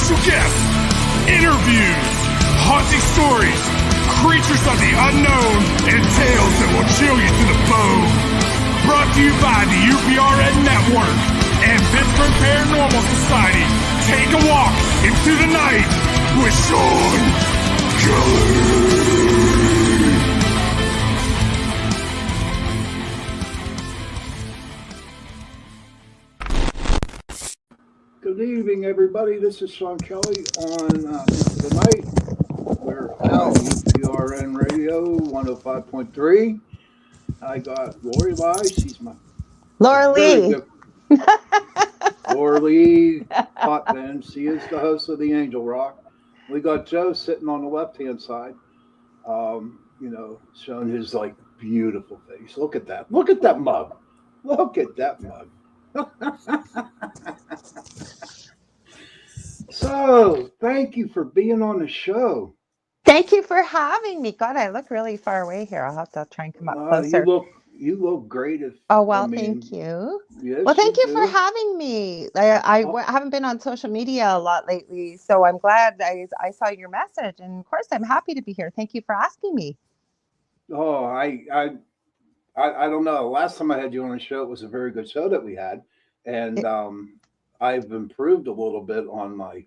special guests, interviews, haunting stories, creatures of the unknown, and tales that will chill you to the bone. Brought to you by the UPRN Network and Pittsburgh Paranormal Society. Take a walk into the night with Shawn Kelly. Good evening, everybody. This is Shawn Kelly on Into the Night. We're on UPRN Radio 105.3. I got Lorilei. She's my Lorilei. Lorilei Potvin. She is the host of the Angel Rock. We got Joe sitting on the left-hand side, showing his beautiful face. Look at that. Look at that mug. Look at that mug. So, thank you for being on the show. Thank you for having me. God, I look really far away here. I'll have to try and come up closer. You look great. Thank you. Yes, well, thank you for having me. I haven't been on social media a lot lately, so I'm glad I saw your message. And of course, I'm happy to be here. Thank you for asking me. Oh, I don't know. Last time I had you on the show, it was a very good show that we had. And I've improved a little bit on my,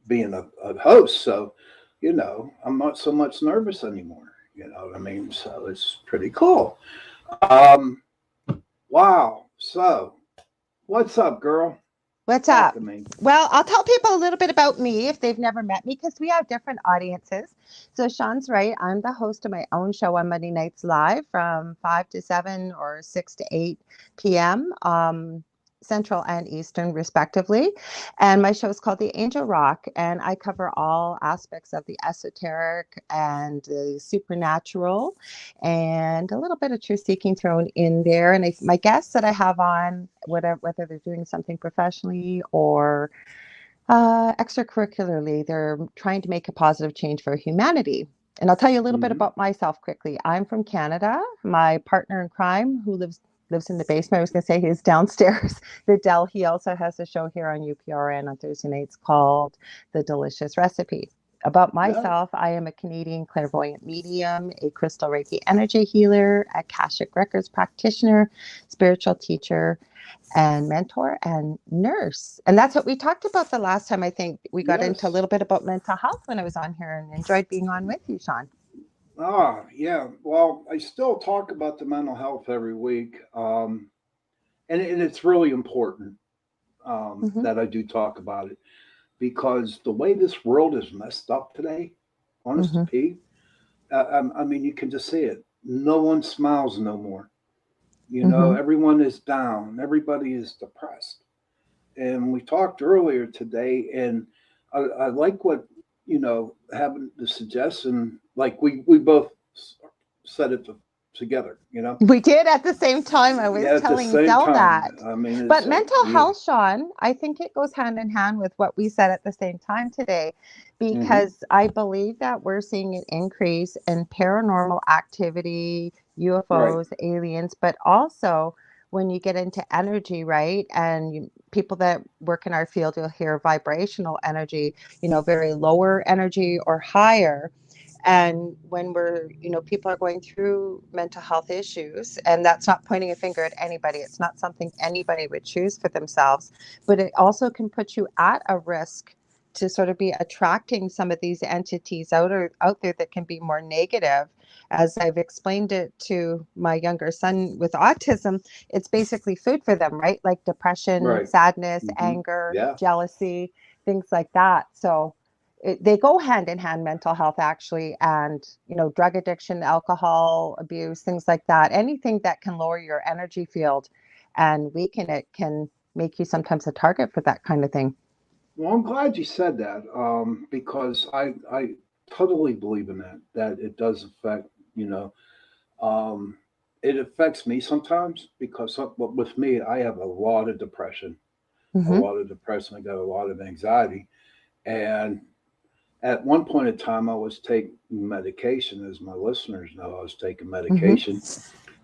being a host. So, I'm not so much nervous anymore. You know what I mean? So it's pretty cool. Wow. So what's up, girl? What's up? Well, I'll tell people a little bit about me if they've never met me, because we have different audiences. So Shawn's right. I'm the host of my own show on Monday nights live from 5 to 7 or 6 to 8 p.m. Central and Eastern, respectively. And my show is called The Angel Rock, and I cover all aspects of the esoteric and the supernatural, and a little bit of truth seeking thrown in there. And my guests that I have on, whether they're doing something professionally or extracurricularly, they're trying to make a positive change for humanity. And I'll tell you a little bit about myself quickly. I'm from Canada. My partner in crime, who lives in the basement. I was going to say he's downstairs. Vidal, he also has a show here on UPRN on Thursday nights called The Delicious Recipe. About myself, I am a Canadian clairvoyant medium, a crystal Reiki energy healer, Akashic Records practitioner, spiritual teacher, and mentor and nurse. And that's what we talked about the last time. I think we got into a little bit about mental health when I was on here, and enjoyed being on with you, Shawn. Yeah. Well, I still talk about the mental health every week. And it's really important that I do talk about it, because the way this world is messed up today, honest to Pete, I mean, you can just see it. No one smiles no more. Everyone is down. Everybody is depressed. And we talked earlier today, and I like what, having the suggestion, like we both said it together, We did at the same time. I was telling Del that. I mean, but mental health, Shawn, I think it goes hand in hand with what we said at the same time today, because I believe that we're seeing an increase in paranormal activity, UFOs, aliens, but also when you get into energy, right? And people that work in our field, you'll hear vibrational energy, very lower energy or higher. And when people are going through mental health issues, and that's not pointing a finger at anybody. It's not something anybody would choose for themselves, but it also can put you at a risk to sort of be attracting some of these entities out there that can be more negative. As I've explained it to my younger son with autism, it's basically food for them, right? Like depression, sadness, anger, jealousy, things like that. So they go hand in hand, mental health actually, and drug addiction, alcohol abuse, things like that. Anything that can lower your energy field and weaken it can make you sometimes a target for that kind of thing. Well, I'm glad you said that, because I totally believe in that it does affect, it affects me sometimes, because with me, I have a lot of depression, I got a lot of anxiety. And at one point in time, I was taking medication, as my listeners know, I was taking medication.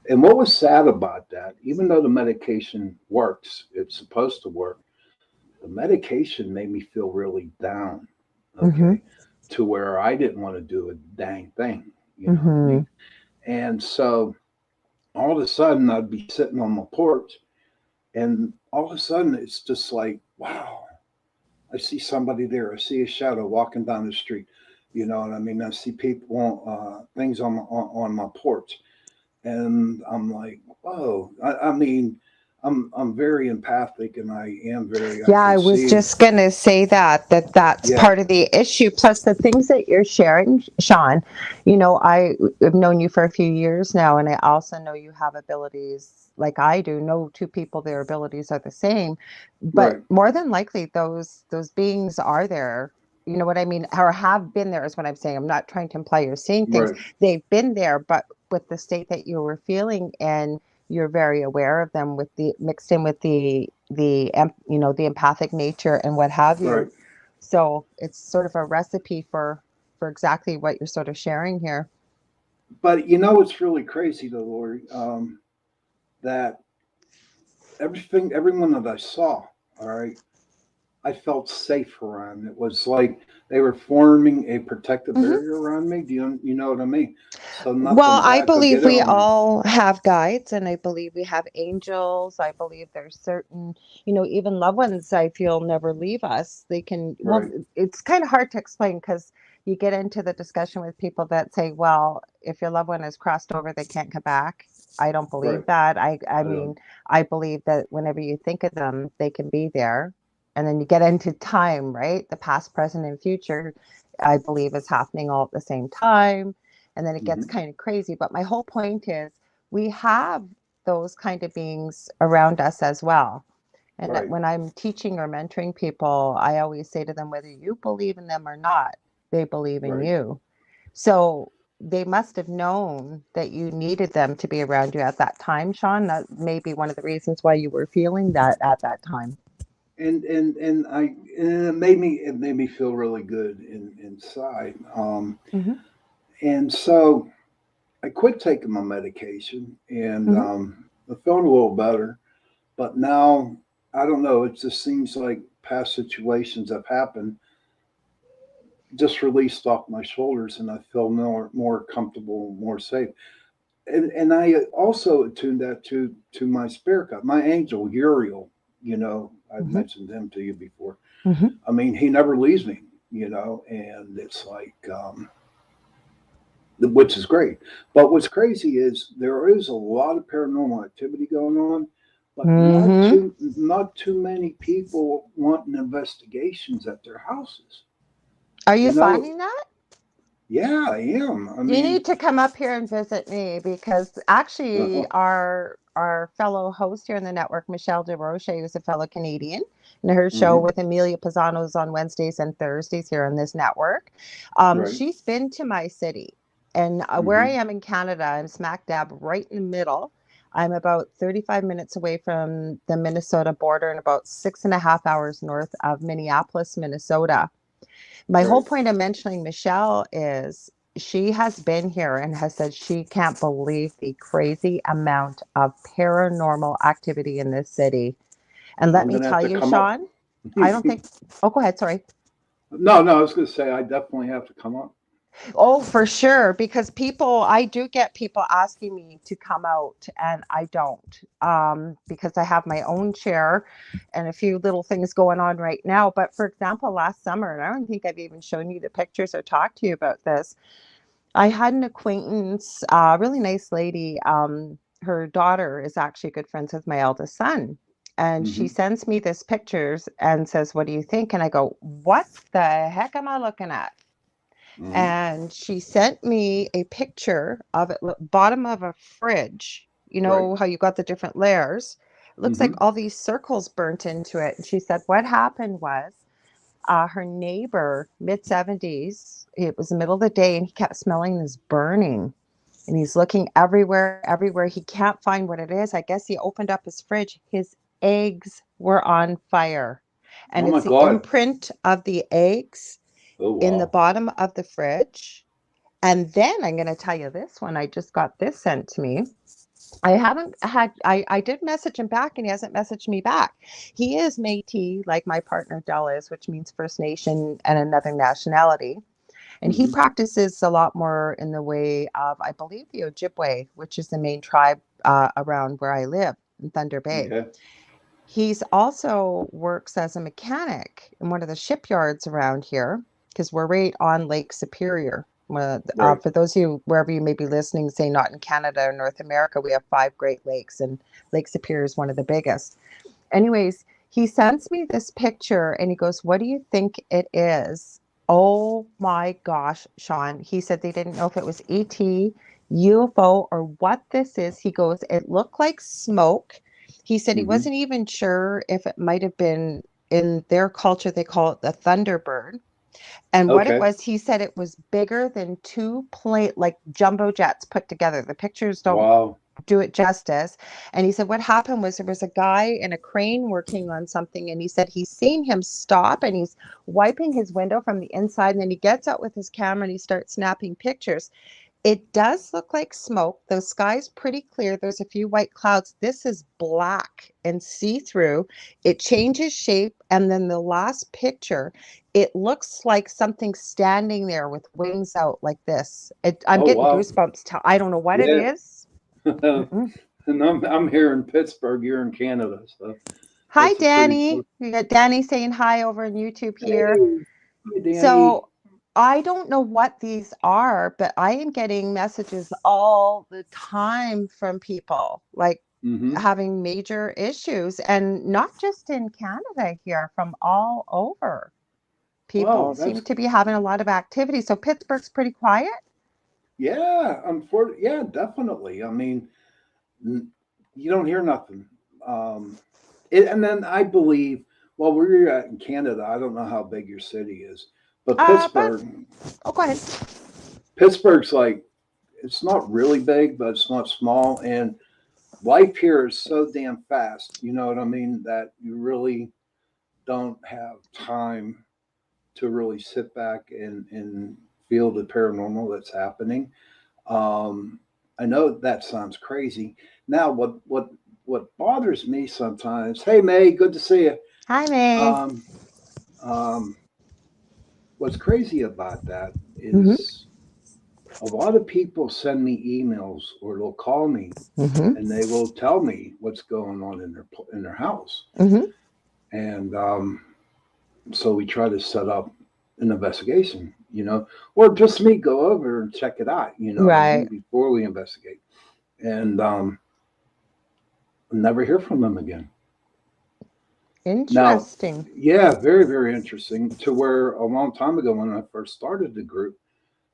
And what was sad about that, even though the medication works, it's supposed to work, the medication made me feel really down. Mm-hmm. Okay. To where I didn't want to do a dang thing. You know what I Mm-hmm. mean? And so all of a sudden I'd be sitting on my porch, and all of a sudden it's just like, wow, I see somebody there. I see a shadow walking down the street. You know what I mean? I see people, things on my porch, and I'm like, whoa. I mean, I'm very empathic, and I Yeah, I can was see. just going to say that's Yeah, part of the issue. Plus, the things that you're sharing, Shawn, I've known you for a few years now, and I also know you have abilities like I do. No two people, their abilities are the same, but right, more than likely, those beings are there. You know what I mean? Or have been there is what I'm saying. I'm not trying to imply you're seeing things. right, They've been there, but with the state that you were feeling in, you're very aware of them with the mixed in with the empathic nature and what have you. right. So it's sort of a recipe for exactly what you're sort of sharing here. But you know, it's really crazy, though, Lori, that everyone that I saw, all right, I felt safe around. It was like they were forming a protective Hmm. barrier around me. Do you know what I mean? So Well, nothing I bad could believe get in we on me. all have guides, and I believe we have angels. I believe there's certain, even loved ones I feel never leave us. They can, well, Right, it's kind of hard to explain because you get into the discussion with people that say, well, if your loved one has crossed over, they can't come back. I don't believe right. that. I I mean, don't. I believe that whenever you think of them, they can be there. And then you get into time, right? The past, present, and future, I believe is happening all at the same time, and then it gets Hmm. kind of crazy. But my whole point is we have those kind of beings around us as well. And Right, when I'm teaching or mentoring people, I always say to them, whether you believe in them or not, they believe in right. you. So they must have known that you needed them to be around you at that time, Shawn. That may be one of the reasons why you were feeling that at that time. And it made me feel really good inside. Hmm. And so I quit taking my medication, and Hmm. I'm feeling a little better. But now, I don't know. It just seems like past situations have happened, just released off my shoulders, and I feel more comfortable, more safe. And I also attuned that to my spirit guide, my angel Uriel. I've Hmm. mentioned him to you before. Hmm. I mean, he never leaves me. And it's like, which is great. But what's crazy is there is a lot of paranormal activity going on, but not Hmm. too many people wanting investigations at their houses. Are you You know, finding that? yeah, I am. I You mean, need to come up here and visit me because uh, actually our fellow host here in the network, Michelle DeRoche, who's a fellow Canadian, and her show mhm, with Amelia Pisano's on Wednesdays and Thursdays here on this network. right, She's been to my city, and where I hmm, am in Canada, I'm smack dab right in the middle. I'm about 35 minutes away from the Minnesota border and about 6.5 hours north of Minneapolis, Minnesota. My whole right. point of mentioning Michelle is she has been here and has said she can't believe the crazy amount of paranormal activity in this city. And let I'm me gonna have tell to you, come up. Shawn, I don't think, oh, go ahead, sorry. No, no, I was gonna say I definitely have to come up. Oh, for sure. Because I do get people asking me to come out and I don't, because I have my own chair and a few little things going on right now. But for example, last summer, and I don't think I've even shown you the pictures or talked to you about this. I had an acquaintance, a really nice lady. Her daughter is actually good friends with my eldest son. And she Hmm. sends me this pictures and says, "What do you think?" And I go, "What the heck am I looking at?" Hmm. And she sent me a picture of it, bottom of a fridge. You Right. know how you got the different layers? It looks like Hmm. all these circles burnt into it. And she said, what happened was her neighbor, mid 70s, it was the middle of the day, and he kept smelling this burning. And he's looking everywhere, everywhere. He can't find what it is. I guess he opened up his fridge. His eggs were on fire. Oh And my it's the God. imprint of the eggs Oh in the wow. bottom of the fridge. And then I'm going to tell you this one. I just got this sent to me. I haven't had, I did message him back and he hasn't messaged me back. He is Métis, like my partner Del is, which means First Nation and another nationality. And he Hmm. practices a lot more in the way of, I believe, the Ojibwe, which is the main tribe around where I live in Thunder Bay. Okay. He's also works as a mechanic in one of the shipyards around here because we're right on Lake Superior. Right. For those of you, wherever you may be listening, say not in Canada or North America, we have 5 Great Lakes, and Lake Superior is one of the biggest. Anyways, he sends me this picture and he goes, "What do you think it is?" Oh my gosh, Shawn. He said they didn't know if it was ET, UFO, or what this is. He goes, "It looked like smoke." He said he Hmm. wasn't even sure if it might have been, in their culture, they call it the Thunderbird. And what it Okay. was, he said it was bigger than two plate, like jumbo jets put together. The pictures don't Wow. do it justice. And he said what happened was there was a guy in a crane working on something, and he said he's seen him stop and he's wiping his window from the inside, and then he gets out with his camera and he starts snapping pictures. It does look like smoke. The sky's pretty clear. There's a few white clouds. This is black and see-through. It changes shape. And then the last picture, it looks like something standing there with wings out like this. I'm Oh getting wow. goosebumps. I don't know what it Yeah. is. Mm-mm. And I'm here in Pittsburgh. You're in Canada, so Hi, that's a pretty Danny. cool. We got Danny saying hi over on YouTube here. Hey, hi, Danny. So I don't know what these are, but I am getting messages all the time from people like Hmm. having major issues, and not just in Canada here, from all over. People Wow, seem that's to be having a lot of activity. So Pittsburgh's pretty quiet. yeah. Yeah, definitely. I mean, you don't hear nothing. Um, and then I believe, well, where you're at in Canada, I don't know how big your city is, but But Pittsburgh, oh, go ahead. Pittsburgh's like it's not really big, but it's not small, and life here is so damn fast. You know what I mean? That you really don't have time to really sit back and feel the paranormal that's happening. Um, I know that sounds crazy. Now, what bothers me sometimes? Hey, May, good to see you. Hi, May. Um, um, what's crazy about that Mm-hmm. is a lot of people send me emails or they'll call me Mm-hmm. and they will tell me what's going on in their house, Mm-hmm. and so we try to set up an investigation, or just me go over and check it out, you know what I mean, Right. before we investigate, and never hear from them again. Now, Interesting. yeah, very, very interesting. To where a long time ago when I first started the group,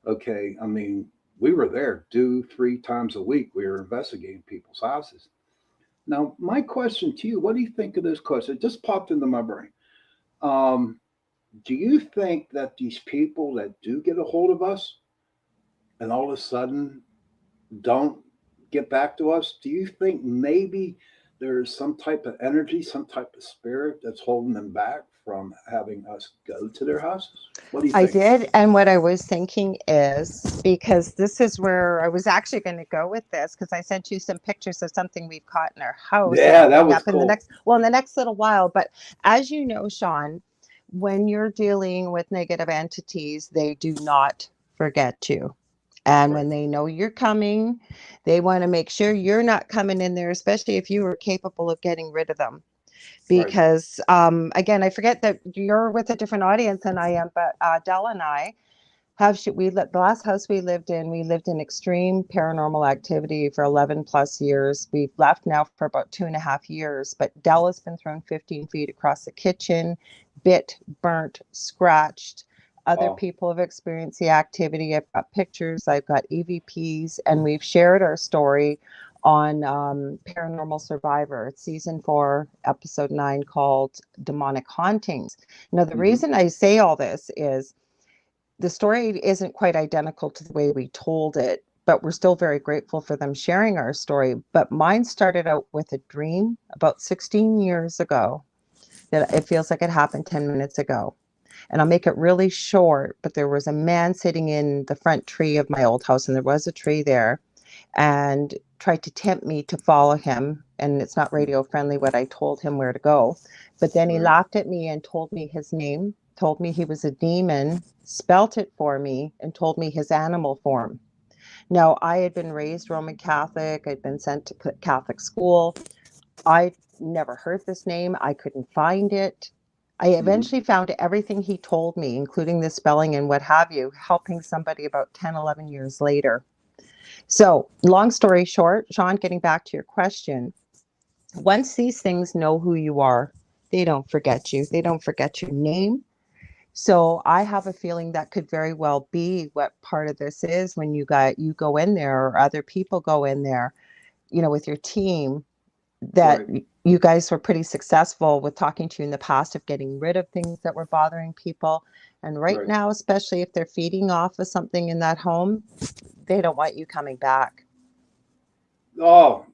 okay, I mean, we were there 2, 3 times a week. We were investigating people's houses. Now, my question to you, what do you think of this question? It just popped into my brain. Um, do you think that these people that do get a hold of us and all of a sudden don't get back to us, do you think maybe there's some type of energy, some type of spirit that's holding them back from having us go to their houses? What do you I think? did. And what I was thinking is, because this is where I was actually going to go with this, because I sent you some pictures of something we've caught in our house that Yeah, I'll that bring was up in the cool. next, well, in the next little while. But as you know, Shawn, when you're dealing with negative entities, they do not forget you. And Right, when they know you're coming, they want to make sure you're not coming in there, especially if you are capable of getting rid of them. right. Because again, I forget that you're with a different audience than I am, but Della and I the last house we lived in extreme paranormal activity for 11 plus years. We've left now for about 2.5 years, but Della's been thrown 15 feet across the kitchen, bit, burnt, scratched. Other Wow. people have experienced the activity. I've got pictures, I've got EVPs, and we've shared our story on Paranormal Survivor. It's season 4, episode 9, called Demonic Hauntings. Now, the Hmm. reason I say all this is the story isn't quite identical to the way we told it, but we're still very grateful for them sharing our story. But mine started out with a dream about 16 years ago that it feels like it happened 10 minutes ago. And I'll make it really short, but there was a man sitting in the front tree of my old house, and there was a tree there. and tried to tempt me to follow him. And it's not radio friendly what I told him where to go. But then he Right. laughed at me and told me his name, told me he was a demon, spelt it for me, and told me his animal form. Now, I had been raised Roman Catholic. I'd been sent to Catholic school. I never heard this name. I couldn't find it. I eventually found everything he told me, including the spelling and what have you, helping somebody about 10, 11 years later. So, long story short, Shawn, getting back to your question, once these things know who you are, they don't forget you. They don't forget your name. So I have a feeling that could very well be what part of this is when you go in there or other people go in there, with your team, that Right. you guys were pretty successful with talking to you in the past of getting rid of things that were bothering people. And right Right. now, especially if they're feeding off of something in that home, they don't want you coming back. Oh,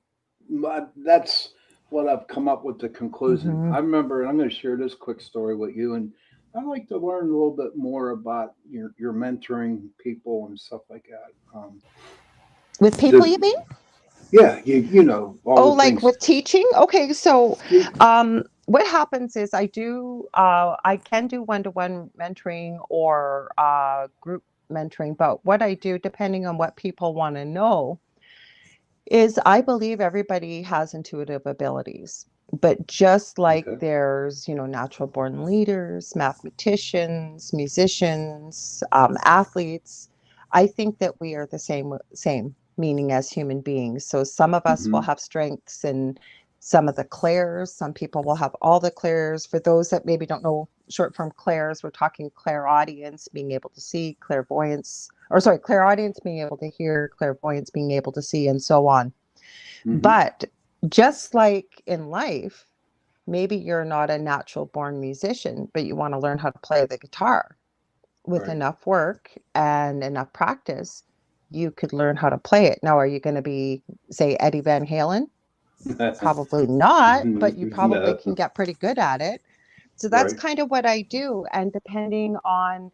that's what I've come up with the conclusion. Mm-hmm. I remember, and I'm going to share this quick story with you. And I'd like to learn a little bit more about your mentoring people and stuff like that. With people, you The, mean? yeah, you know all Oh, the like things. with teaching? Okay, so See, what happens is I can do one-to-one mentoring or group mentoring, but what I do, depending on what people want to know, is I believe everybody has intuitive abilities. But just like okay. there's, natural born leaders, mathematicians, musicians, athletes, I think that we are the same meaning as human beings. So some of us will Hmm. have strengths and some of the clairs. Some people will have all the clairs. For those that maybe don't know short form clairs, we're talking clairaudience, being able to see, clairvoyance, or sorry, clairaudience, being able to hear, clairvoyance, being able to see, and so on. Hmm. But just like in life, maybe you're not a natural born musician, but you want to learn how to play the guitar. With Right. enough work and enough practice, you could learn how to play it. Now, are you going to be, say, Eddie Van Halen? Probably not, but you probably No. can get pretty good at it. So that's Right. kind of what I do. And depending on,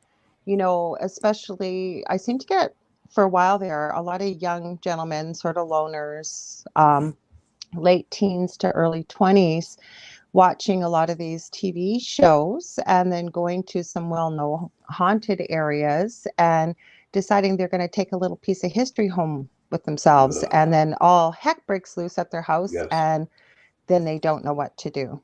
especially, I seem to get for a while there a lot of young gentlemen, sort of loners, late teens to early 20s, watching a lot of these TV shows and then going to some well-known haunted areas and deciding they're going to take a little piece of history home with themselves. Ugh. And then all heck breaks loose at their house Yes. and then they don't know what to do.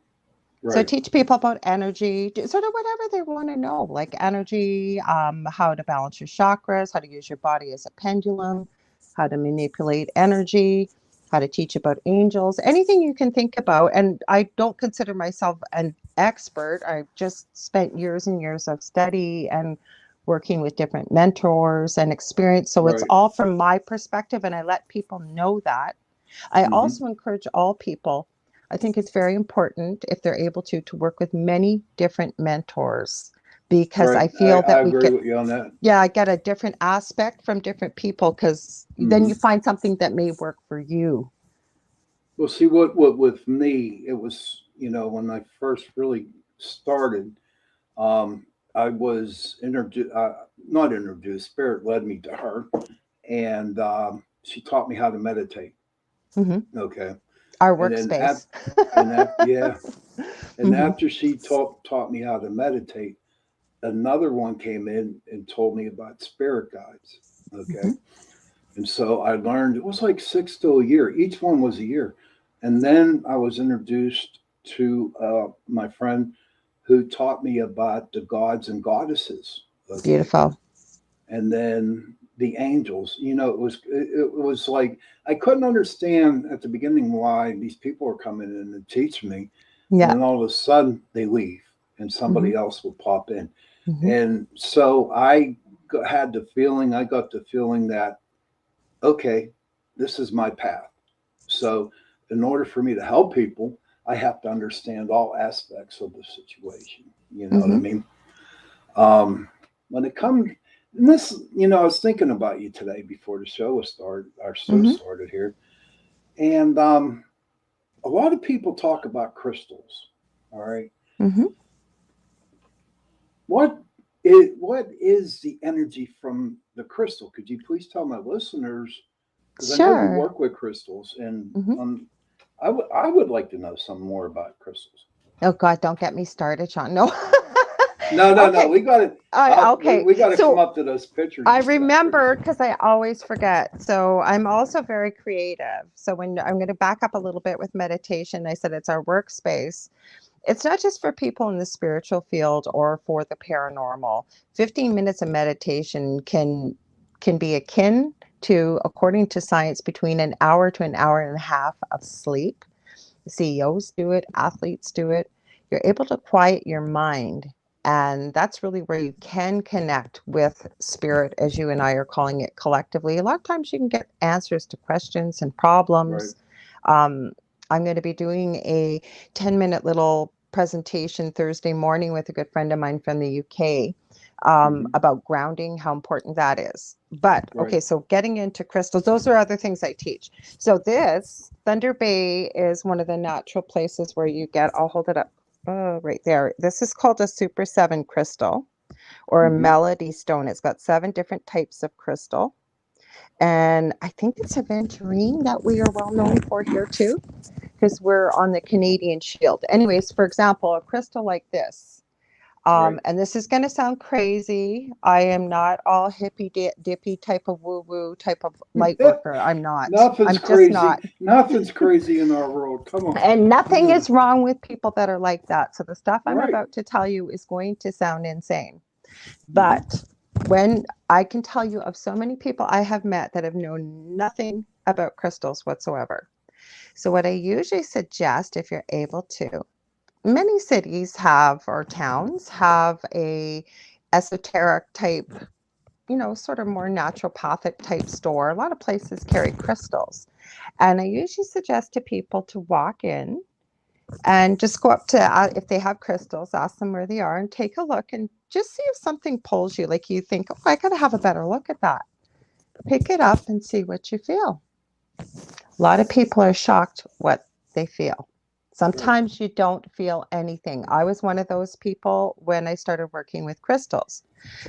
So Right. teach people about energy, sort of whatever they want to know, like energy, how to balance your chakras, how to use your body as a pendulum, how to manipulate energy, how to teach about angels, anything you can think about. And I don't consider myself an expert. I've just spent years and years of study and working with different mentors and experience. So it's Right. all from my perspective, and I let people know that. I Hmm. also encourage all people. I think it's very important if they're able to work with many different mentors because Right. I I, feel I that we agree get, with you on that. yeah, I get a different aspect from different people because then Hmm. you find something that may work for you. Well, see what with me, it was when I first really started. Um, I was introduced, not introduced. Spirit led me to her, and she taught me how to meditate. Hmm. Okay, Our and then workspace. yeah, and Hmm. after she taught me how to meditate, another one came in and told me about spirit guides. Okay, Hmm. and so I learned it was like 6 to a year. Each one was a year, and then I was introduced to my friend who taught me about the gods and goddesses. Okay, Beautiful. and then the angels. It was like I couldn't understand at the beginning why these people were coming in and teach me, and Yeah. then all of a sudden they leave and Hmm. somebody else will pop in, Hmm. and so I got the feeling that okay, this is my path. So in order for me to help people, I have to understand all aspects of the situation. You know what I Hmm. mean? When it comes, and this, I was thinking about you today before the show was started, our show Hmm. started here, and a lot of people talk about crystals. All right, Hmm. what is the energy from the crystal? Could you please tell my listeners Because I know you Sure. work with crystals, and Hmm. I would like to know some more about crystals. Oh God, don't get me started, Shawn. No. No, no, no. Okay. We got to. Okay. We got to come So up to those pictures I you sent pretty remember soon. because I always forget. So I'm also very creative. So when I'm going to back up a little bit with meditation, I said it's our workspace. It's not just for people in the spiritual field or for the paranormal. 15 minutes of meditation can be akin to, according to science, between an hour to an hour and a half of sleep. CEOs do it, athletes do it. You're able to quiet your mind. And that's really where you can connect with spirit, as you and I are calling it collectively. A lot of times you can get answers to questions and Right. problems. Um, I'm going to be doing a 10-minute little presentation Thursday morning with a good friend of mine from the UK Hmm. about grounding, how important that is. But Right. okay, so getting into crystals, those are other things I teach. So this Thunder Bay is one of the natural places where you get, I'll hold it up right there. This is called a Super 7 crystal or a Hmm. melody stone. It's got 7 different types of crystal. And I think it's aventurine that we are well known for here too, because we're on the Canadian Shield. Anyways, for example, a crystal like this. Right. And this is going to sound crazy. I am not all hippy dippy type of woo woo type of light worker. I'm not. Nothing's I'm just crazy. not. Nothing's crazy in our world. Come on. And nothing is wrong with people that are like that. So the stuff I'm Right. about to tell you is going to sound insane. Hmm. But when I can tell you of so many people I have met that have known nothing about crystals whatsoever. So what I usually suggest, if you're able to, many cities have or towns have a esoteric type, sort of more naturopathic type store. A lot of places carry crystals. And I usually suggest to people to walk in and just go up to, if they have crystals, ask them where they are and take a look and just see if something pulls you. Like you think, oh, I got to have a better look at that. Pick it up and see what you feel. A lot of people are shocked what they feel. Right. Sometimes you don't feel anything. I was one of those people when I started working with crystals.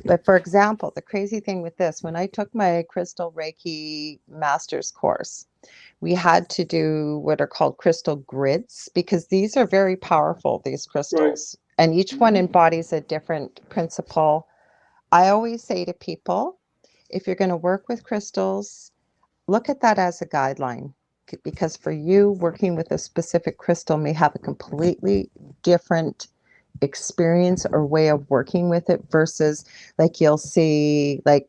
But for example, the crazy thing with this, when I took my Crystal Reiki master's course, we had to do what are called crystal grids because these are very powerful, these Right. crystals, and each one Hmm. embodies a different principle. I always say to people, if you're going to work with crystals, look at that as a guideline because for you, working with a specific crystal may have a completely different experience or way of working with it versus like you'll see like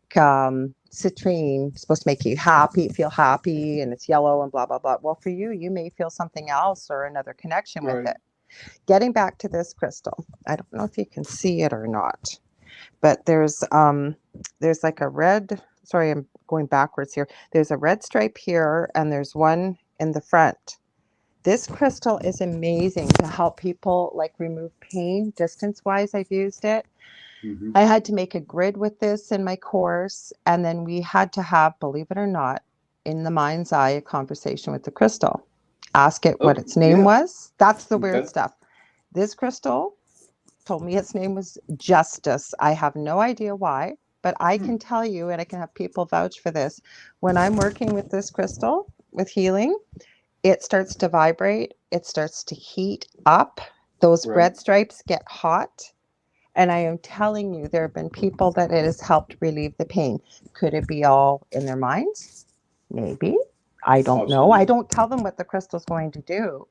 citrine supposed to make you happy, feel happy, and it's yellow and blah blah blah. Well, for you, you may feel something else or another connection with Right. it. Getting back to this crystal, I don't know if you can see it or not, but there's like a red, sorry, I'm going backwards here. There's a red stripe here and there's one in the front. This crystal is amazing to help people like remove pain distance wise. I've used it. Hmm. I had to make a grid with this in my course, and then we had to have, believe it or not, in the mind's eye, a conversation with the crystal. Ask it what Oh, its name yeah. was. That's the weird Okay. stuff. This crystal told me its name was Justice. I have no idea why, but I Hmm. can tell you, and I can have people vouch for this. When I'm working with this crystal with healing, it starts to vibrate, it starts to heat up. Those Right. red stripes get hot. And I am telling you, there have been people that it has helped relieve the pain. Could it be all in their minds? Maybe. I don't know. I Possibly. don't tell them what the crystal's going to do.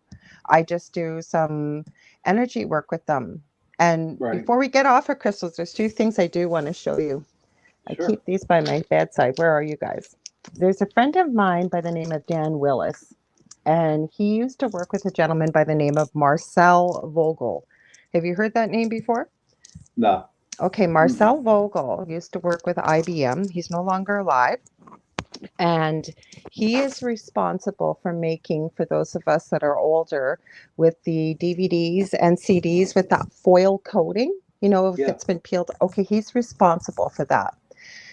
I just do some energy work with them. And Right. before we get off of crystals, there's 2 things I do want to show you. I Sure. keep these by my bedside. Where are you guys? There's a friend of mine by the name of Dan Willis, and he used to work with a gentleman by the name of Marcel Vogel. Have you heard that name before? No. Okay, Mm-mm. Marcel Vogel used to work with IBM. He's no longer alive. And he is responsible for making, for those of us that are older, with the DVDs and CDs with that foil coating, if Yeah. it's been peeled. Okay, he's responsible for that.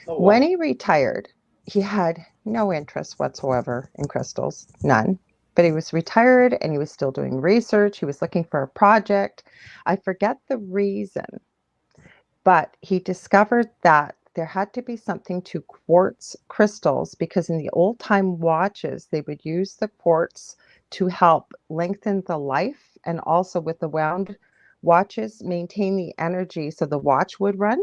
Oh When wow. he retired, he had no interest whatsoever in crystals, none. But he was retired and he was still doing research. He was looking for a project. I forget the reason, but he discovered that there had to be something to quartz crystals, because in the old time watches, they would use the quartz to help lengthen the life, and also with the wound watches, maintain the energy so the watch would run.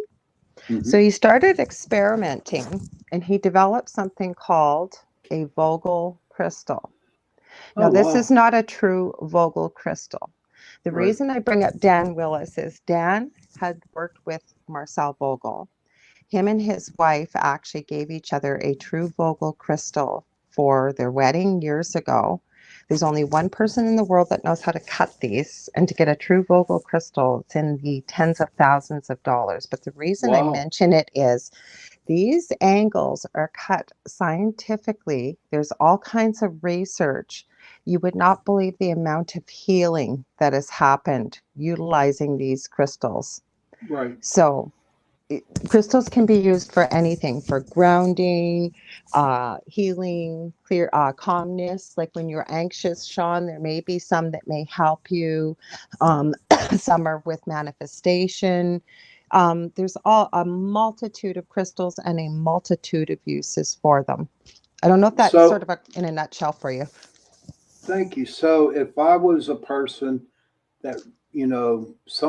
So he started experimenting, and he developed something called a Vogel crystal. Now, Oh, this wow. is not a true Vogel crystal. The Right. reason I bring up Dan Willis is Dan had worked with Marcel Vogel. Him and his wife actually gave each other a true Vogel crystal for their wedding years ago. There's only one person in the world that knows how to cut these, and to get a true Vogel crystal, it's in the tens of thousands of dollars. But the reason I Wow. mention it is these angles are cut scientifically. There's all kinds of research. You would not believe the amount of healing that has happened utilizing these crystals. Right. So crystals can be used for anything, for grounding, healing, clear calmness. Like when you're anxious, Shawn, there may be some that may help you. Some are with manifestation. There's a multitude of crystals and a multitude of uses for them. I don't know if that's sort So, of in a nutshell for you. thank you. So, if I was a person that,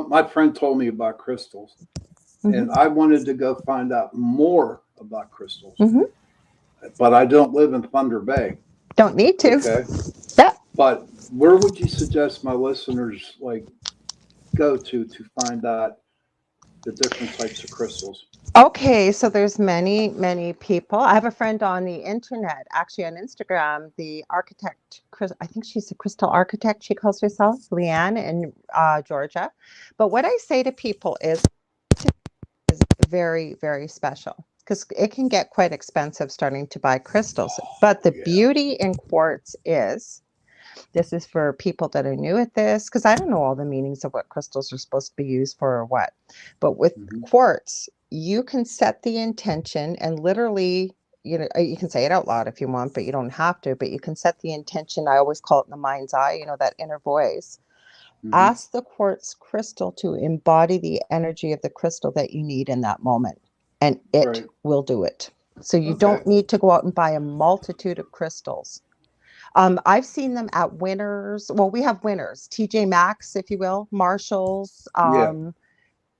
my friend told me about crystals, and Mm-hmm. I wanted to go find out more about crystals, Mm-hmm. but I don't live in Thunder Bay. Don't need to. Okay. Yeah. But where would you suggest my listeners go to find out the different types of crystals? Okay, so there's many people. I have a friend on the internet, actually on Instagram, the architect, I think she's a crystal architect, she calls herself, Leanne in Georgia. But what I say to people is very, very special, because it can get quite expensive starting to buy crystals. But the Yeah. beauty in quartz is, this is for people that are new at this, because I don't know all the meanings of what crystals are supposed to be used for or what. But with quartz, you can set the intention and literally, you can say it out loud if you want, but you don't have to. But you can set the intention. I always call it in the mind's eye, that inner voice. Ask the quartz crystal to embody the energy of the crystal that you need in that moment, and it Right. will do it. So you Okay. don't need to go out and buy a multitude of crystals. I've seen them at Winners. Well, we have Winners, TJ Maxx, if you will, Marshalls. Yeah.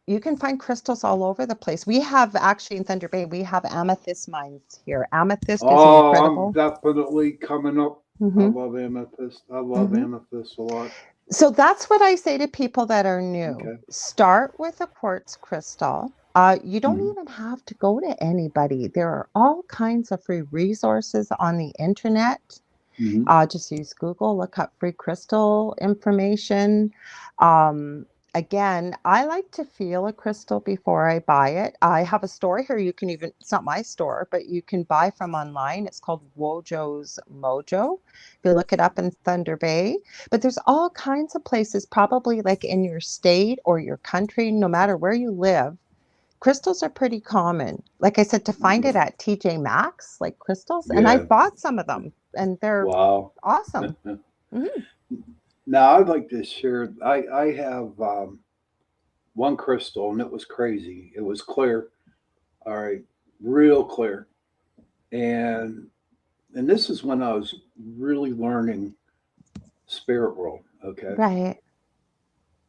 You can find crystals all over the place. We have actually in Thunder Bay, we have amethyst mines here. Amethyst is Oh, I'm incredible. definitely coming up. I Hmm. love amethyst. I love Hmm. amethyst a lot. So that's what I say to people that are new. Okay. Start with a quartz crystal. You don't Hmm. even have to go to anybody. There are all kinds of free resources on the internet. Hmm. Just use Google, look up free crystal information. Um, Again, I like to feel a crystal before I buy it. I have a store here. You can even, it's not my store, but you can buy from online. It's called Wojo's Mojo. If you look it up in Thunder Bay, but there's all kinds of places, probably like in your state or your country, no matter where you live. Crystals are pretty common. Like I said, to find it at TJ Maxx, like crystals, and I Yeah. bought some of them, and they're Wow. awesome. Hmm. Now I'd like to share. I have one crystal, and it was crazy. It was clear. All right, real clear. And this is when I was really learning spirit world. Okay. Right.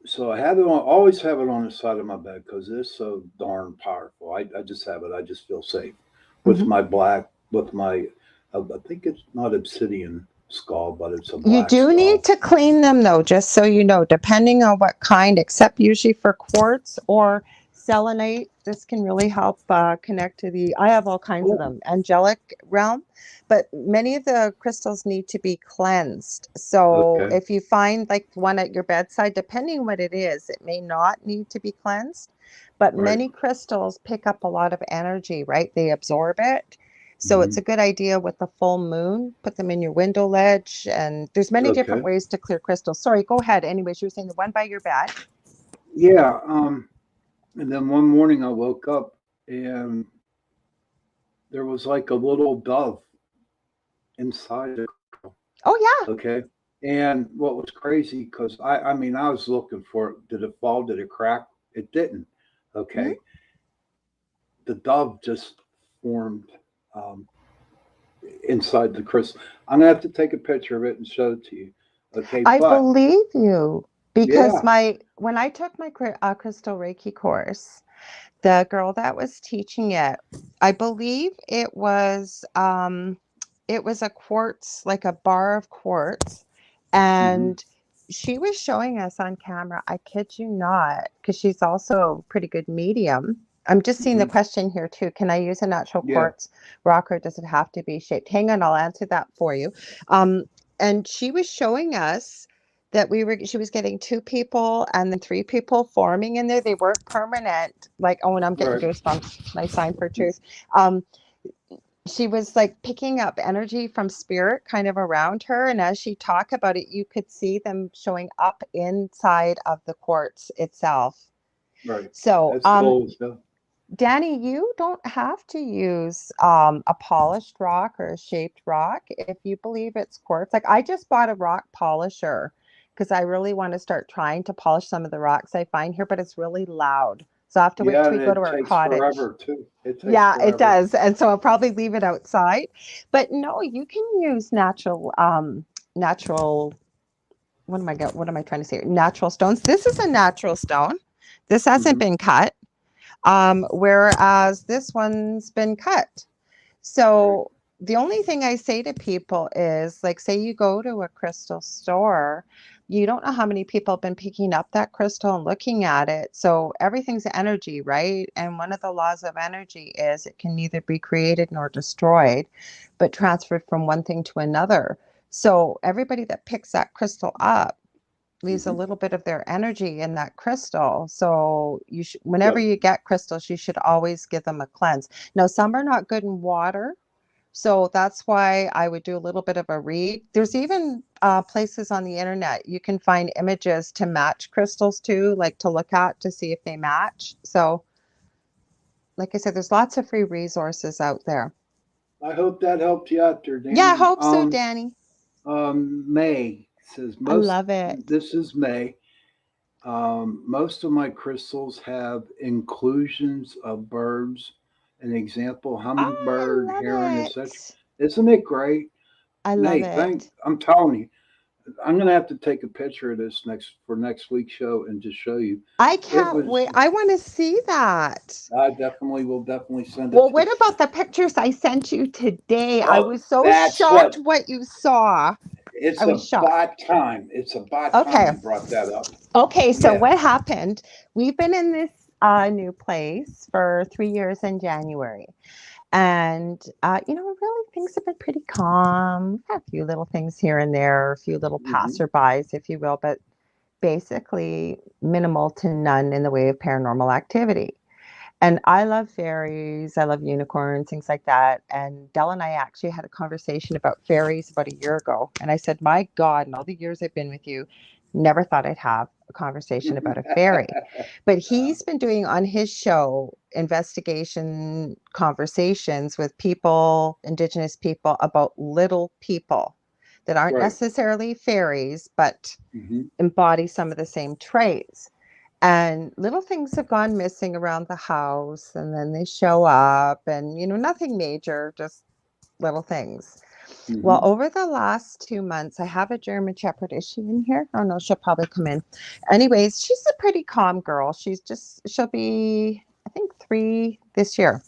So I have it on, always have it on the side of my bed because it's so darn powerful. I just have it. I just feel safe with Hmm. my black, with my, I think it's not obsidian skull, but it's a You black do need skull. to clean them though, just so you know, depending on what kind, except usually for quartz or selenite. This can really help connect to I have all kinds of Oh, them, angelic realm, but many of the crystals need to be cleansed. So okay. if you find like one at your bedside, depending what it is, it may not need to be cleansed, but Right. many crystals pick up a lot of energy, right? They absorb it. So it's Hmm. a good idea with the full moon, put them in your window ledge, and there's many different Okay. ways to clear crystals. Sorry, go ahead. Anyways, you were saying the one by your bed. Yeah. And then one morning I woke up and there was like a little dove inside it. Oh yeah. Okay. And what was crazy, because I mean, I was looking for it. Did it fall? Did it crack? It didn't. Mhm. Okay. the dove just formed inside the crystal. I'm gonna have to take a picture of it and show it to you. Okay, I but believe you because yeah, when I took my crystal Reiki course, the girl that was teaching it, I believe it was a quartz, like a bar of quartz, hmm, and she was showing us on camera. I kid you not, because she's also a pretty good medium. I'm just seeing the hmm, question here too. Can I use a natural yeah, quartz rock, or does it have to be shaped? Hang on, I'll answer that for you. And she was showing us that she was getting two people and then three people forming in there. They weren't permanent. Like, oh, and I'm getting right, goosebumps. My sign for truth. Um, she was like picking up energy from spirit kind of around her. And as she talked about it, you could see them showing up inside of the quartz itself. right. So, That's cool. So, Danny, you don't have to use a polished rock or a shaped rock if you believe it's quartz. Like I just bought a rock polisher because I really want to start trying to polish some of the rocks I find here, but it's really loud. So I have to wait yeah, till and we go to it our takes cottage. forever too. It takes Yeah, it forever. does. And so I'll probably leave it outside. But no, you can use natural, what am I trying to say? Natural stones. This is a natural stone. This hasn't Hmm. been cut. Whereas this one's been cut. Right. So the only thing I say to people is like, say you go to a crystal store, you don't know how many people have been picking up that crystal and looking at it. So everything's energy, right? And one of the laws of energy is it can neither be created nor destroyed, but transferred from one thing to another. So everybody that picks that crystal up leaves a Hmm. little bit of their energy in that crystal. So whenever Yep. you get crystals, you should always give them a cleanse. Now, some are not good in water. So that's why I would do a little bit of a read. There's even places on the internet you can find images to match crystals to, like to look at to see if they match. So, like I said, there's lots of free resources out there. I hope that helped you out there, Yeah, I Danny. hope so, Danny. May says I most. love it. This is May. Most of my crystals have inclusions of birds. An example, Oh, I hummingbird, love heron, etc. it. Isn't it great? I love May, it. I'm telling you, I'm gonna have to take a picture of this for next week's show and just show you. I It can't was. wait. I want to see that. I definitely will definitely send it Well, to you. what about the pictures I sent you today? I Well, was so that's shocked what. what you saw. I It's was shocked. about time. It's about time Okay. you brought that up. Okay. So Yeah. what happened? We've been in this new place for 3 years in January. And, really things have been pretty calm. A few little things here and there, a few little Hmm. passerbys, if you will, but basically minimal to none in the way of paranormal activity. And I love fairies, I love unicorns, things like that. And Dell and I actually had a conversation about fairies about a year ago. And I said, my God, in all the years I've been with you, never thought I'd have a conversation about a fairy. But he's been doing on his show investigation conversations with people, indigenous people, about little people that aren't Right. necessarily fairies, but Hmm. embody some of the same traits. And little things have gone missing around the house, and then they show up, and nothing major, just little things. Well, Hmm. over the last 2 months, I have a German Shepherd. Is she in here? Oh no, she'll probably come in. Anyways, she's a pretty calm girl. She'll be, I think, 3 this year.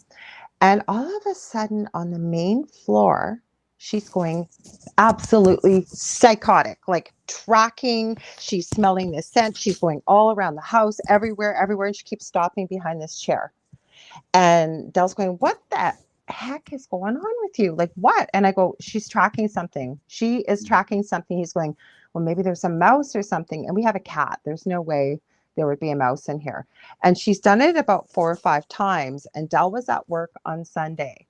And all of a sudden, on the main floor, she's going absolutely psychotic, like tracking. She's smelling the scent. She's going all around the house, everywhere, everywhere. And she keeps stopping behind this chair. And Dell's going, what the heck is going on with you? Like, what? And I go, she's tracking something. She is tracking something. He's going, well, maybe there's a mouse or something. And we have a cat. There's no way there would be a mouse in here. And she's done it about 4 or 5 times. And Dell was at work on Sunday.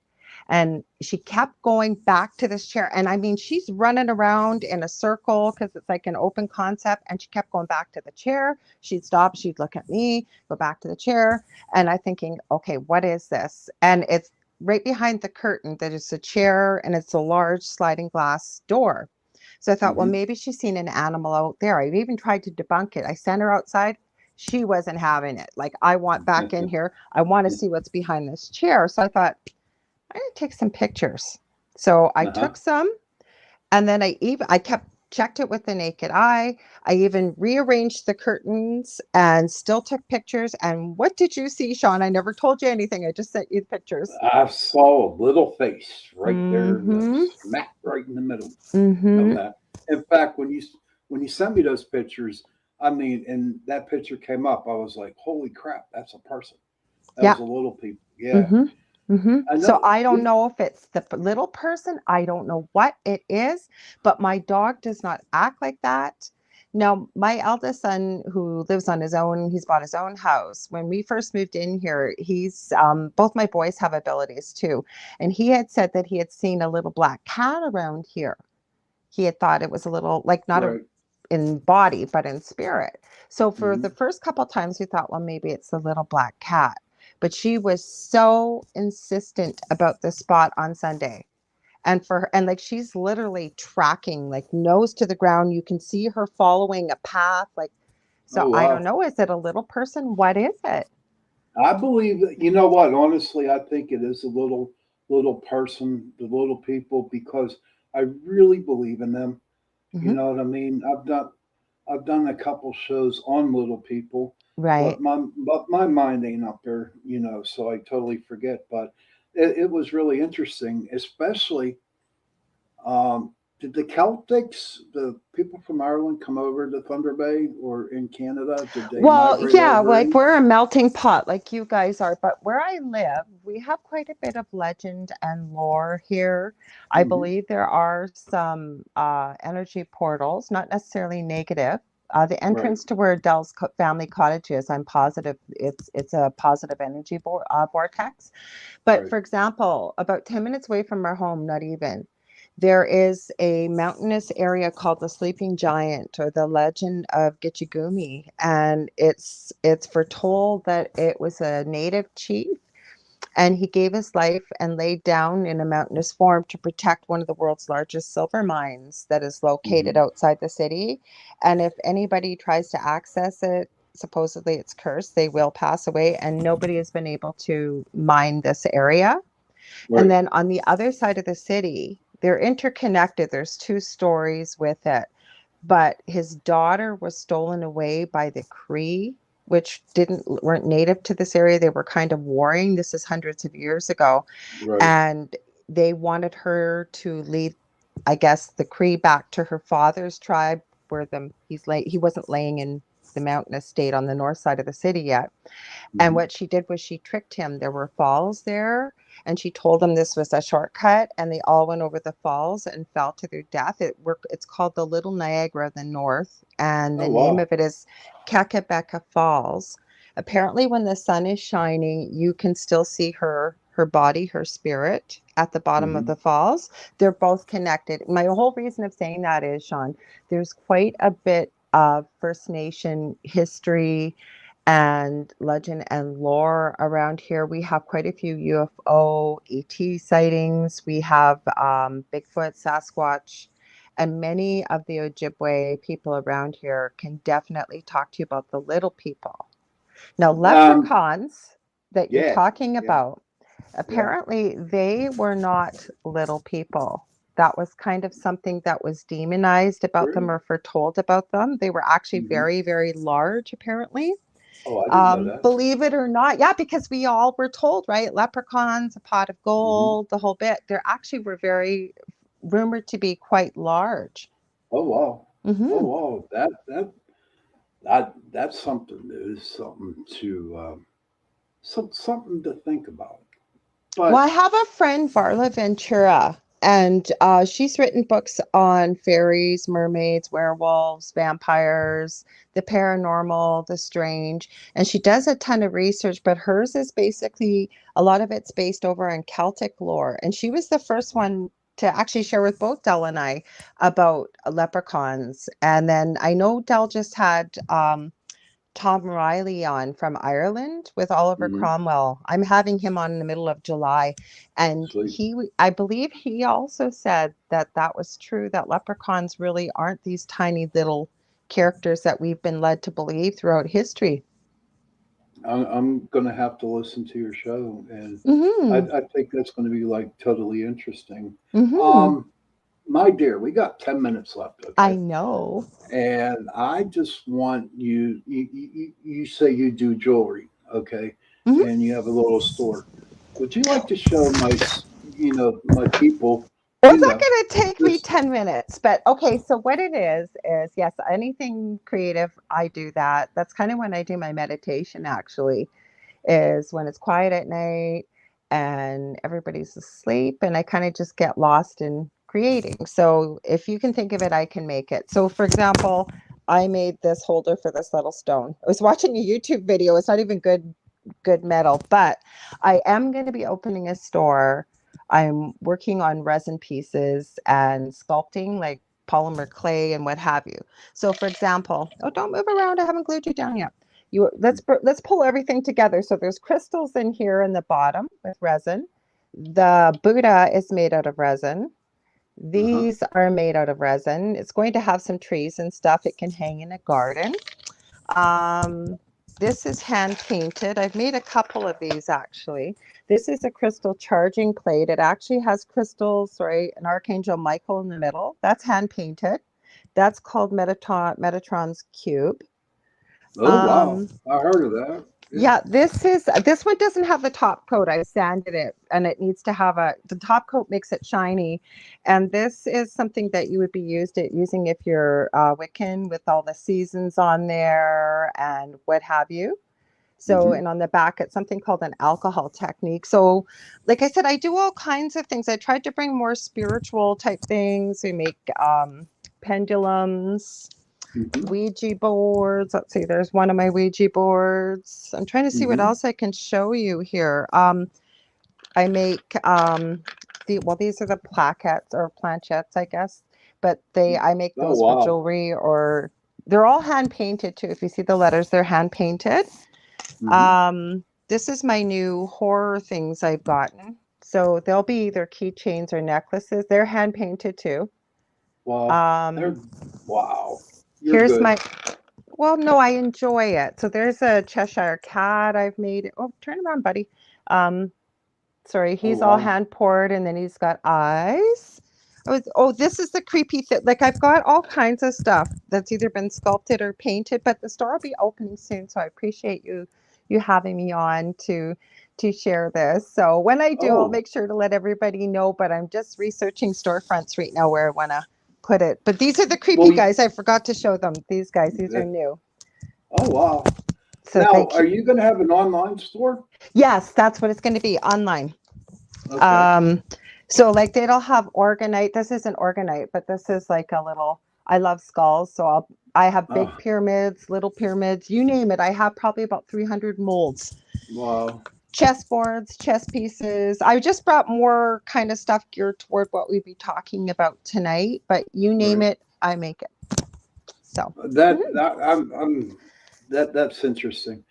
And she kept going back to this chair. And I mean, she's running around in a circle because it's like an open concept. And she kept going back to the chair. She'd stop. She'd look at me, go back to the chair. And I'm thinking, okay, what is this? And it's right behind the curtain that is a chair and it's a large sliding glass door. So I thought, well, Hmm. maybe she's seen an animal out there. I've even tried to debunk it. I sent her outside. she wasn't having it. Like, I want back in here. I want to see what's behind this chair. So I thought, I'm going to take some pictures. So I took some, and then I checked it with the naked eye. I even rearranged the curtains and still took pictures. And what did you see, Shawn? I never told you anything. I just sent you the pictures. I saw a little face right there, Mm-hmm. smack right in the middle Mm-hmm. of that. In fact, when you sent me those pictures, I mean, and that picture came up, I was like, "Holy crap, that's a person." That Yeah. was a little people. Yeah, Mm-hmm. Mm-hmm. I So know. I don't know if it's the little person. I don't know what it is, but my dog does not act like that. Now, my eldest son, who lives on his own, he's bought his own house. When we first moved in here, he's both my boys have abilities too, and he had said that he had seen a little black cat around here. He had thought it was a little, like, not a Right. in body, but in spirit. So for the Hmm. first couple times, we thought, well, maybe it's the little black cat. But she was so insistent about the spot on Sunday. And like, she's literally tracking, like, nose to the ground. You can see her following a path. Like, so Oh I don't wow. know. Is it a little person? What is it? I believe that, you know what? Honestly, I think it is a little person, the little people, because I really believe in them. You Hmm. know what I mean? I've done a couple shows on little people, Right. but my mind ain't up there, so I totally forget. But it was really interesting, especially did the Celtics, the people from Ireland, come over to Thunder Bay or in Canada? Did they Well, migrate yeah, over like, in? we're a melting pot like you guys are, but where I live, we have quite a bit of legend and lore here. I Hmm. believe there are some energy portals, not necessarily negative. The Right, entrance to where Dell's family cottage is, I'm positive it's a positive energy vortex. But right. for example, about 10 minutes away from our home, not even, there is a mountainous area called the Sleeping Giant, or the Legend of Gitchigumi, and it's foretold that it was a native chief, and he gave his life and laid down in a mountainous form to protect one of the world's largest silver mines that is located Hmm. outside the city. And if anybody tries to access it, supposedly it's cursed, they will pass away, and nobody has been able to mine this area. And Right. then on the other side of the city, they're interconnected. There's two stories with it. But his daughter was stolen away by the Cree, which didn't weren't native to this area. They were kind of warring. This is hundreds of years ago. Right. And they wanted her to lead, I guess, the Cree back to her father's tribe, where he wasn't laying in the mountainous state on the north side of the city yet. And Hmm. what she did was she tricked him. There were falls there, and she told them this was a shortcut, and they all went over the falls and fell to their death. It's called the Little Niagara of the North, and the Oh name wow. of it is Kakabeka Falls. Apparently, when the sun is shining, you can still see her body, her spirit at the bottom of Hmm. the falls. They're both connected. My whole reason of saying that is, Shawn, there's quite a bit of First Nation history and legend and lore around here. We have quite a few UFO, ET sightings. We have Bigfoot, Sasquatch, and many of the Ojibwe people around here can definitely talk to you about the little people. Now, Um, leprechauns that you're yeah, talking yeah, about, yeah. apparently they were not little people. That was kind of something that was demonized about them Really? or foretold about them. They were actually Hmm. very, very large, apparently. Oh, I didn't know that. Believe it or not, yeah, because we all were told, right? Leprechauns, a pot of Hmm. gold, the whole bit. They actually were very rumored to be quite large. Oh wow. Oh Hmm. wow. That's something new. Something to something to think about. Well, But I have a friend, Varla Ventura, and she's written books on fairies, mermaids, werewolves, vampires, the paranormal, the strange, and she does a ton of research, but hers is basically a lot of it's based over on Celtic lore. And she was the first one to actually share with both Dell and I about leprechauns. And then I know Dell just had Tom Riley on from Ireland with Oliver mhm, Cromwell. I'm having him on in the middle of July. And sweet. I believe he also said that that was true, that leprechauns really aren't these tiny little characters that we've been led to believe throughout history. I'm going to have to listen to your show, and Mm-hmm. I think that's going to be like totally interesting. Mm-hmm. My dear, we got 10 minutes left, I okay? know. And I just want you say you do jewelry, okay? Mm-hmm. And you have a little store. Would you like to show my people, Well, you it's not know, going to take me this? 10 minutes, but okay. So, what it is yes, anything creative, I do that. That's kind of when I do my meditation, actually, is when it's quiet at night and everybody's asleep, and I kind of just get lost in creating. So, if you can think of it, I can make it. So, for example, I made this holder for this little stone. I was watching a YouTube video. It's not even good metal, but I am going to be opening a store. I'm working on resin pieces and sculpting, like polymer clay and what have you. So for example, oh, don't move around, I haven't glued you down yet. Let's pull everything together. So there's crystals in here in the bottom with resin. The Buddha is made out of resin. Uh-huh. These are made out of resin. It's going to have some trees and stuff. It can hang in a garden. Um, this is hand painted. I've made a couple of these actually. This is a crystal charging plate. It actually has crystals, right? An Archangel Michael in the middle. That's hand painted. That's called Metatron's Cube. Oh, wow. Um, I heard of that. Yeah. yeah, this one doesn't have the top coat. I sanded it, and it needs to have the top coat makes it shiny. And this is something that you would be using if you're Wiccan, with all the seasons on there and what have you. So, Hmm. and on the back, it's something called an alcohol technique. So, like I said, I do all kinds of things. I tried to bring more spiritual type things. We make pendulums, Hmm. Ouija boards. Let's see, there's one of my Ouija boards. I'm trying to see what Hmm. else I can show you here. I make these are the plaquettes or planchettes, I guess, but I make Oh, those for wow. jewelry, or they're all hand painted too. If you see the letters, they're hand painted. Hmm. This is my new horror things I've gotten. So they'll be either keychains or necklaces. They're hand painted too. Wow. Um, They're, wow. You're here's good. my Well, no, I enjoy it. So there's a Cheshire cat I've made. Oh, turn around, buddy. Um, sorry, Oh, he's all wow. hand poured, and then he's got eyes. Oh, this is the creepy thing. Like I've got all kinds of stuff that's either been sculpted or painted, but the store will be opening soon. So I appreciate you having me on to share this. So when I do, I'll Oh, make sure to let everybody know. But I'm just researching storefronts right now where I want to put it. But these are the creepy well, guys. I forgot to show them. These guys. These are that, new. oh, wow. So Now, thank are you. you going to have an online store? Yes, that's what it's going to be online. Okay. Um, so like they'll have organite. This isn't organite, but this is like a little. I love skulls, so I have big Oh, pyramids, little pyramids, you name it. I have probably about 300 molds, wow. chess boards, chess pieces. I just brought more kind of stuff geared toward what we'd be talking about tonight. But you name Right. it, I make it. So That's interesting.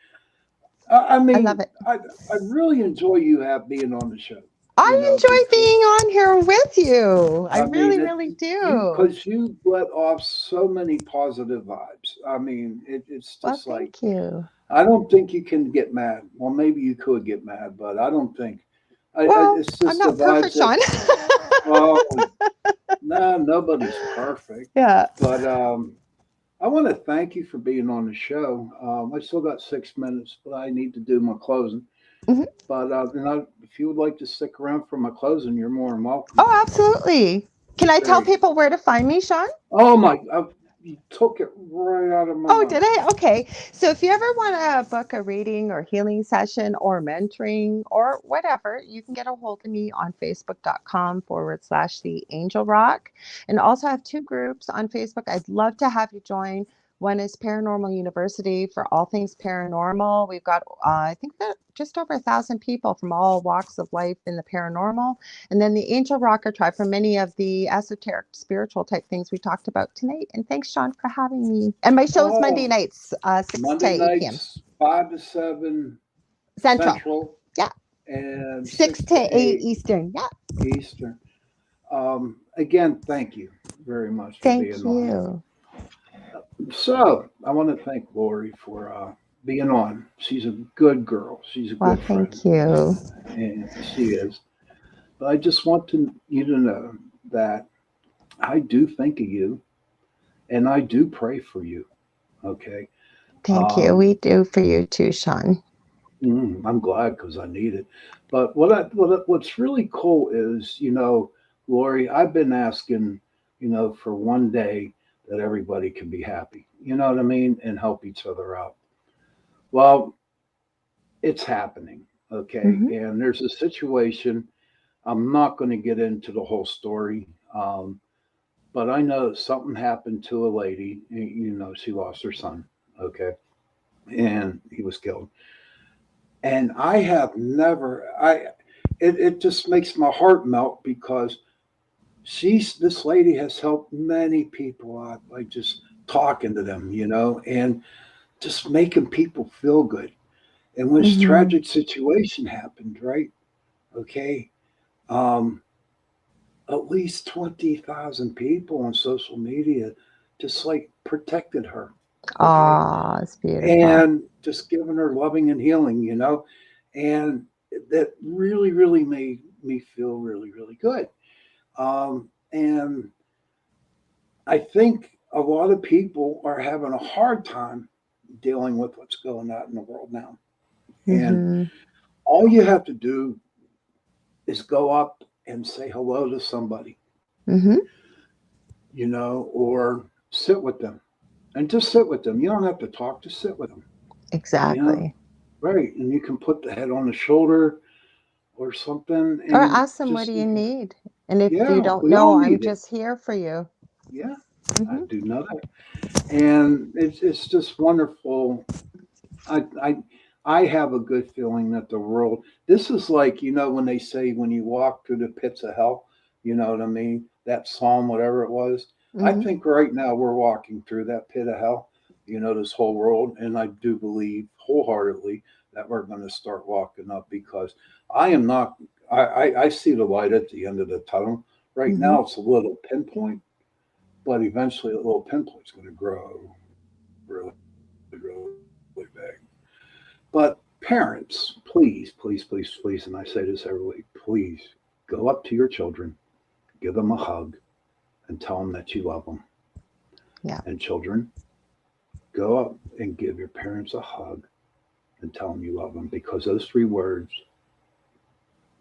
I I love mean, it. I really enjoy you being on the show, I enjoy because being on here with you. I I mean, really, really do. because you let off so many positive vibes. I mean, it's Well, just like, thank you. I don't think you can get mad. Well, maybe you could get mad, but I don't think. Well, It's I'm just the not vibes perfect, that. Shawn. Oh, no, nobody's perfect. Yeah. But I want to thank you for being on the show. I still got 6 minutes, but I need to do my closing. Mhm. But if you would like to stick around for my closing, you're more than welcome. Oh, absolutely. Can I tell Very. people where to find me, Shawn? Oh my! You took it right out of my Oh, mouth. did I? Okay. So if you ever want to book a reading or healing session or mentoring or whatever, you can get a hold of me on facebook.com/the Angel Rock. And also I have two groups on Facebook. I'd love to have you join. One is Paranormal University for all things paranormal. We've got, I think that just over 1,000 people from all walks of life in the paranormal. And then the Angel Rocker Tribe for many of the esoteric, spiritual type things we talked about tonight. And thanks, Shawn, for having me. And my show is Monday Oh, nights, 6 to Monday 8 p.m. nights, 5 to 7 Central. Central, Yeah. and 6 six to to 8 eight Eastern. Yeah. Eastern. Again, thank you very much for Thank being on. you. So I want to thank Lori for being on. She's a good girl. She's a Well, good friend, thank you. and she is. But I just want you to know that I do think of you, and I do pray for you. Okay. Thank you. Um, We do for you too, Shawn. I'm glad because I need it. But what's really cool is, Lori, I've been asking, for one day that everybody can be happy. You know what I mean, and help each other out. Well, it's happening. Okay, Hmm. and there's a situation. I'm not going to get into the whole story, but I know something happened to a lady. She lost her son. Okay, and he was killed. And I have never. It just makes my heart melt because this lady has helped many people out by just talking to them, and just making people feel good. And when this Hmm. tragic situation happened, right? Okay, um, at least 20,000 people on social media just like protected her. Okay, Oh, it's beautiful. and just giving her loving and healing, and that really, really made me feel really, really good. And I think a lot of people are having a hard time dealing with what's going on in the world now. And Hmm. all you have to do is go up and say hello to somebody, Hmm. or sit with them and just sit with them. You don't have to talk, just sit with them, you know, Exactly. right. And you can put the head on the shoulder or something Or and ask them, what just, do you need? And if you yeah, don't we all know, I'm need it. just here for you. Yeah, I Hmm. do know that. And it's just wonderful. I, I, I have a good feeling that the world, this is like, when they say when you walk through the pits of hell, you know what I mean? That psalm, whatever it was. I Hmm. think right now we're walking through that pit of hell, this whole world. And I do believe wholeheartedly that we're going to start walking up because I am not, I see the light at the end of the tunnel. Right Hmm. now it's a little pinpoint, but eventually the little pinpoint's going to grow really, really big. But parents, please, please, please, please, and I say this every week, please go up to your children, give them a hug, and tell them that you love them. Yeah. And children, go up and give your parents a hug and tell them you love them because those three words,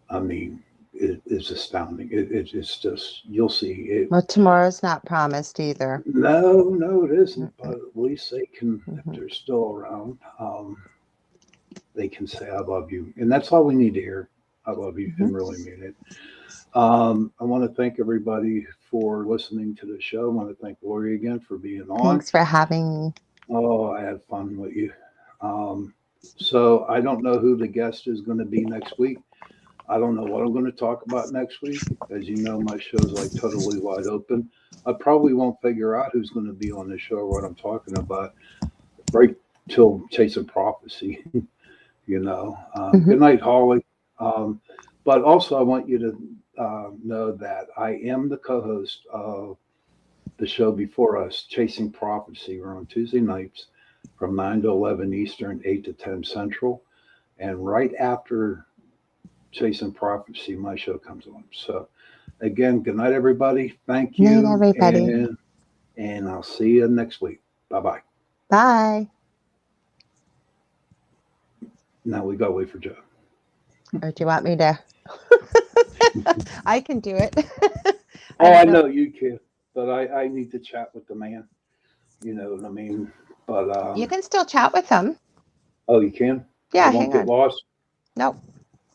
I mean, it is astounding. It's just, you'll see it. Well, tomorrow's not promised either. No, it isn't. But Mm-mm. at least they can, if Hmm. they're still around, they can say, I love you. And that's all we need to hear. I love you Hmm. and really mean it. I want to thank everybody for listening to the show. I want to thank Lori again for being on. Thanks for having me. Oh, I had fun with you. Um, so I don't know who the guest is going to be next week. I don't know what I'm going to talk about next week. As you know, my show's like totally wide open. I probably won't figure out who's going to be on the show or what I'm talking about right till Chasing Prophecy. Good Hmm. night, Holly. Um, but also, I want you to know that I am the co-host of the show before us, Chasing Prophecy. We're on Tuesday nights from 9 to 11 Eastern, 8 to 10 Central. And right after Chasing Prophecy, my show comes on. So, again, good night, everybody. Thank Night, you. everybody. And I'll see you next week. Bye bye. Bye. Now we got to wait for Joe. Or do you want me to? I can do it. I Oh, I don't know. know you can, but I need to chat with the man. You know what I mean? But You can still chat with them. oh, you can. I Yeah, won't hang get on. lost. Nope.